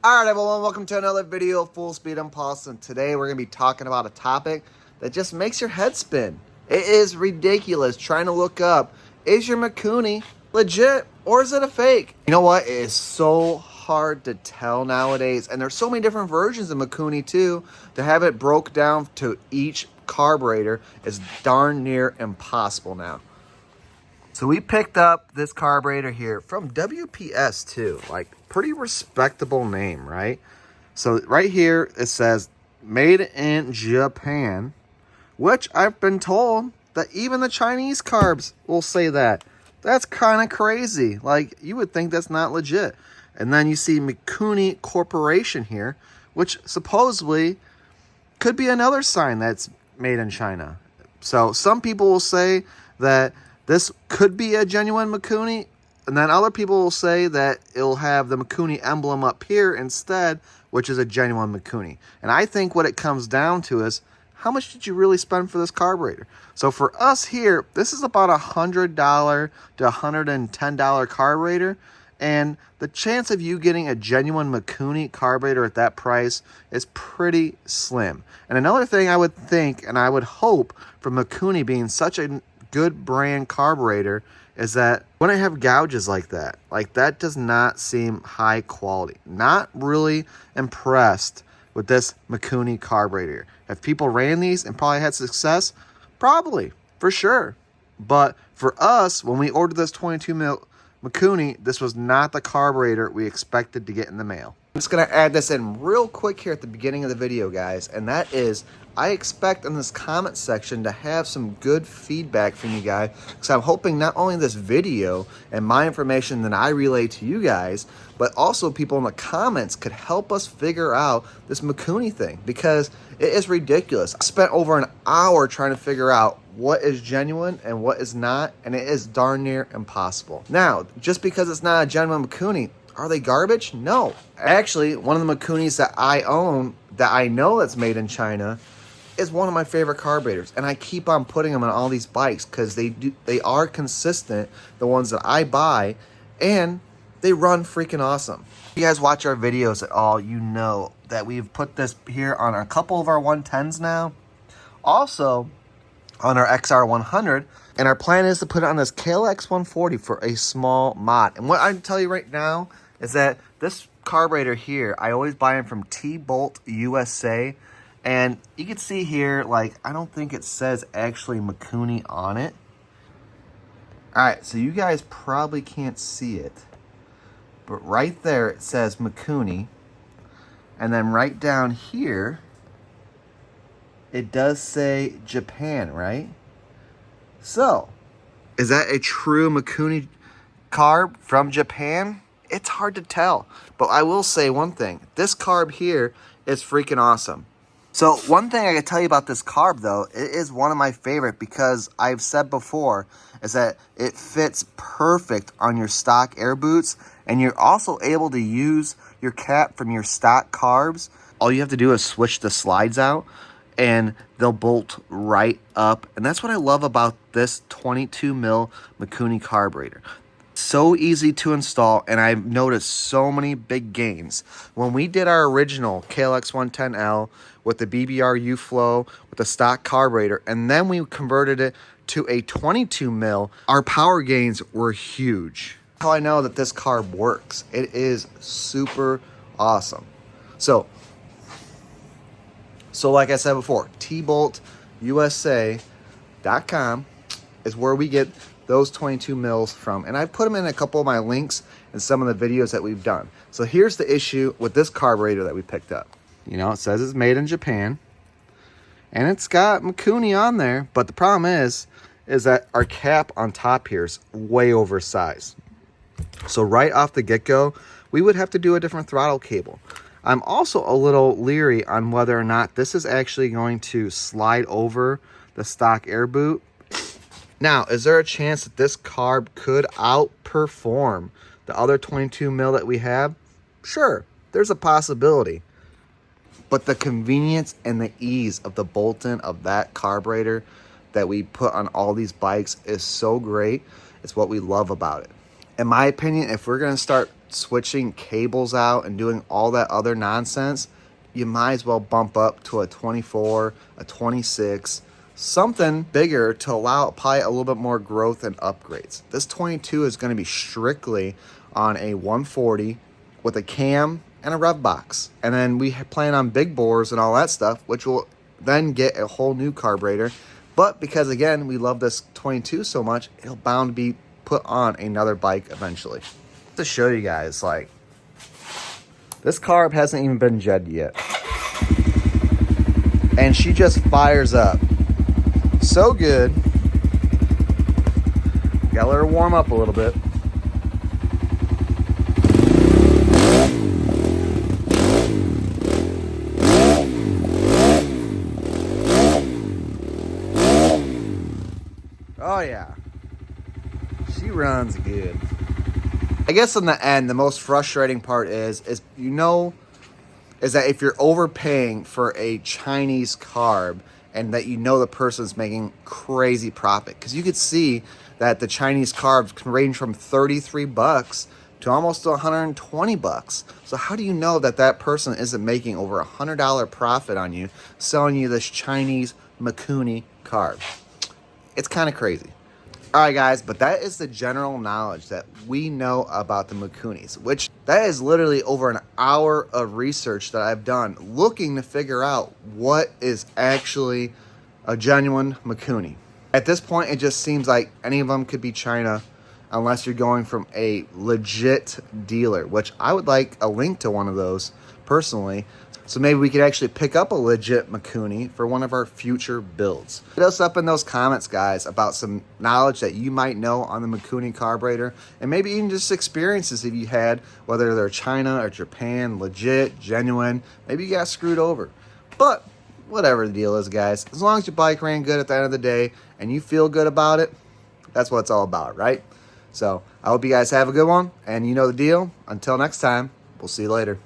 Alright everyone, welcome to another video of Full Speed Impulse, and today we're going to be talking about a topic that just makes your head spin. It is ridiculous trying to look up, is your Mikuni legit or is it a fake? You know what, it is so hard to tell nowadays, and there's so many different versions of Mikuni too. To have it broke down to each carburetor is darn near impossible now. So we picked up this carburetor here from WPS too, like pretty respectable name, right? So right here it says made in Japan, which I've been told that even the Chinese carbs will say that. That's kind of crazy. Like, you would think that's not legit. And then you see Mikuni Corporation here, which supposedly could be another sign that's made in China. So some people will say that this could be a genuine Mikuni, and then other people will say that it'll have the Mikuni emblem up here instead, which is a genuine Mikuni. And I think what it comes down to is, how much did you really spend for this carburetor? So for us here, this is about $100 to $110 carburetor, and the chance of you getting a genuine Mikuni carburetor at that price is pretty slim. And another thing I would think, and I would hope, for Mikuni being such a good brand carburetor, is that when I have gouges like that does not seem high quality. Not really impressed with this Mikuni carburetor. If people ran these and probably had success, probably, for sure. But for us, when we ordered this 22 mil Mikuni, this was not the carburetor we expected to get in the mail. I'm just going to add this in real quick here at the beginning of the video, guys, and that is, I expect in this comment section to have some good feedback from you guys, because I'm hoping not only this video and my information that I relay to you guys, but also people in the comments could help us figure out this Mikuni thing, because it is ridiculous. I spent over an hour trying to figure out what is genuine and what is not, and it is darn near impossible. Now, just because it's not a genuine Mikuni, are they garbage? No. Actually, one of the Mikunis that I own, that I know that's made in China, is one of my favorite carburetors, and I keep on putting them on all these bikes because they are consistent, the ones that I buy, and they run freaking awesome. If you guys watch our videos at all, you know that we've put this here on a couple of our 110s now, also on our XR100, and our plan is to put it on this KLX 140 for a small mod. And what I can tell you right now is that this carburetor here, I always buy them from T-Bolt USA, and you can see here, like, I don't think it says actually Mikuni on it. Alright, so you guys probably can't see it, but right there it says Mikuni, and then right down here it does say Japan, right? So, is that a true Mikuni carb from Japan? It's hard to tell, but I will say one thing. This carb here is freaking awesome. So one thing I can tell you about this carb, though, it is one of my favorite, because I've said before, is that it fits perfect on your stock air boots, and you're also able to use your cap from your stock carbs. All you have to do is switch the slides out, and they'll bolt right up. And that's what I love about this 22 mil Mikuni carburetor. So easy to install, and I've noticed so many big gains. When we did our original KLX 110L with the BBRU flow, with the stock carburetor, and then we converted it to a 22 mil, our power gains were huge. How I know that this carb works. It is super awesome. So like I said before, tboltusa.com is where we get those 22 mils from. And I've put them in a couple of my links in some of the videos that we've done. So here's the issue with this carburetor that we picked up. You know, it says it's made in Japan, and it's got Mikuni on there, but the problem is that our cap on top here is way oversized. So right off the get-go, we would have to do a different throttle cable. I'm also a little leery on whether or not this is actually going to slide over the stock air boot. Now, is there a chance that this carb could outperform the other 22 mil that we have? Sure, there's a possibility. But the convenience and the ease of the bolt-in of that carburetor that we put on all these bikes is so great. It's what we love about it. In my opinion, if we're going to start switching cables out and doing all that other nonsense, you might as well bump up to a 24, a 26, something bigger to allow probably a little bit more growth and upgrades. This 22 is going to be strictly on a 140 with a cam and a rev box. And then we plan on big bores and all that stuff, which will then get a whole new carburetor. But because, again, we love this 22 so much, it'll bound to be put on another bike eventually. To show you guys, like, this carb hasn't even been jetted yet. And she just fires up so good. Gotta let her warm up a little bit. Oh yeah, she runs good. I guess in the end, the most frustrating part is that if you're overpaying for a Chinese carb and that the person's making crazy profit, because you could see that the Chinese carbs can range from $33 to almost $120. So how do you know that that person isn't making over $100 profit on you selling you this Chinese Mikuni carb? It's kind of crazy. All right, guys, but that is the general knowledge that we know about the Mikunis, which that is literally over an hour of research that I've done looking to figure out what is actually a genuine Mikuni. At this point, it just seems like any of them could be China unless you're going from a legit dealer, which I would like a link to one of those personally. So maybe we could actually pick up a legit Mikuni for one of our future builds. Hit us up in those comments, guys, about some knowledge that you might know on the Mikuni carburetor, and maybe even just experiences that you had, whether they're China or Japan, legit, genuine. Maybe you got screwed over. But whatever the deal is, guys, as long as your bike ran good at the end of the day and you feel good about it, that's what it's all about, right? So I hope you guys have a good one, and you know the deal. Until next time, we'll see you later.